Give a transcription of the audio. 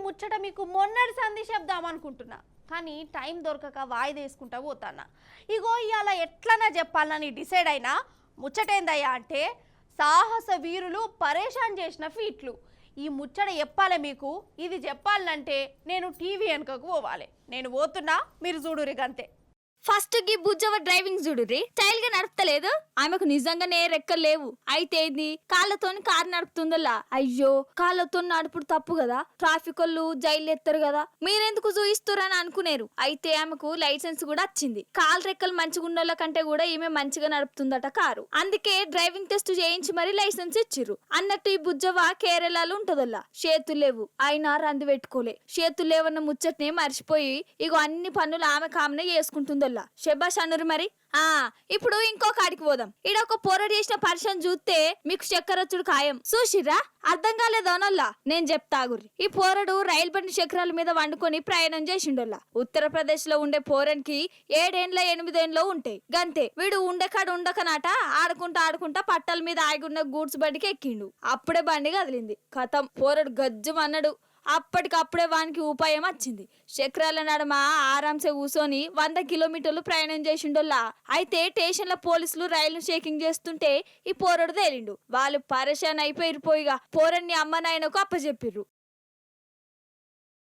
ముచ్చట మీకు మొన్నటి సంధి చెప్దాం అనుకుంటున్నా, కానీ టైం దొరకక వాయిదా వేసుకుంటా పోతానా. ఇగో ఇవాళ ఎట్లన్నా చెప్పాలని డిసైడ్ అయినా ముచ్చటేందయ్యా అంటే సాహస వీరులు పరేషాన్ చేసిన ఫీట్లు. ఈ ముచ్చట చెప్పాలి మీకు. ఇది చెప్పాలంటే నేను టీవీ వెనుకకు పోవాలి. నేను పోతున్నా, మీరు చూడురి గంతే. ఫస్ట్ గి బుజ్జవ డ్రైవింగ్ చూడుర్రి, స్టైల్ గా నడుపుతలేదు. ఆమెకు నిజంగానే రెక్కలు లేవు. అయితే ఇది కాళ్ళతోని కారు నడుపుతుందల్లా. అయ్యో, కాళ్ళతో నడుపుడు తప్పు కదా, ట్రాఫిక్ వాళ్ళు జైలు ఎత్తారు కదా, మీరెందుకు చూయిస్తురని అనుకునేరు. అయితే ఆమెకు లైసెన్స్ కూడా వచ్చింది. కాలు రెక్కలు మంచిగా ఉన్నోళ్ళ కంటే కూడా ఈమె మంచిగా నడుపుతుందట కారు. అందుకే డ్రైవింగ్ టెస్ట్ చేయించి మరి లైసెన్స్ ఇచ్చిర్రు. అన్నట్టు ఈ బుజ్జవ కేరళలో ఉంటదల్లా. చేతులు లేవు, అయినా రంది పెట్టుకోలే. చేతులు లేవన్న ముచ్చట్నే మర్చిపోయి ఇగో అన్ని పనులు ఆమె కామనే చేసుకుంటుందల్లా. శబాష్ అనురు మరి. ఇప్పుడు ఇంకో కాడికి పోదాం. ఈడ ఒక పోరాడు చేసిన పరిశ్రమ చూస్తే మీకు చక్కెరొచ్చుడు ఖాయం. చూసిరా, అర్థం కాలేదోనల్లా. నేను చెప్తాగుర్రి. ఈ పోరడు రైలు బండి చక్రాల మీద వండుకొని ప్రయాణం చేసిండోల్లా. ఉత్తరప్రదేశ్ లో ఉండే పోరన్కి 7 ఏండ్ల 8 ఏండ్లో ఉంటాయి గంతే. వీడు ఉండే కాడు ఉండకనాట ఆడుకుంటా పట్టాల మీద ఆగున్న గూడ్స్ బండికి ఎక్కిండు. అప్పుడే బండి కదిలింది. కథం, పోరడు గజ్జం అన్నాడు. అప్పటికప్పుడే వానికి ఉపాయం వచ్చింది. చక్రాల నడమ ఆరాంసే కూసోని 100 కిలోమీటర్లు ప్రయాణం చేసిండోల్లా. అయితే స్టేషన్ల పోలీసులు రైలు చెకింగ్ చేస్తుంటే ఈ పోరడు తేలిండు. వాళ్ళు పరేషాన్ అయిపోయిపోయిగా పోరన్ని అమ్మ నాయనకు అప్పచెప్పిర్రు.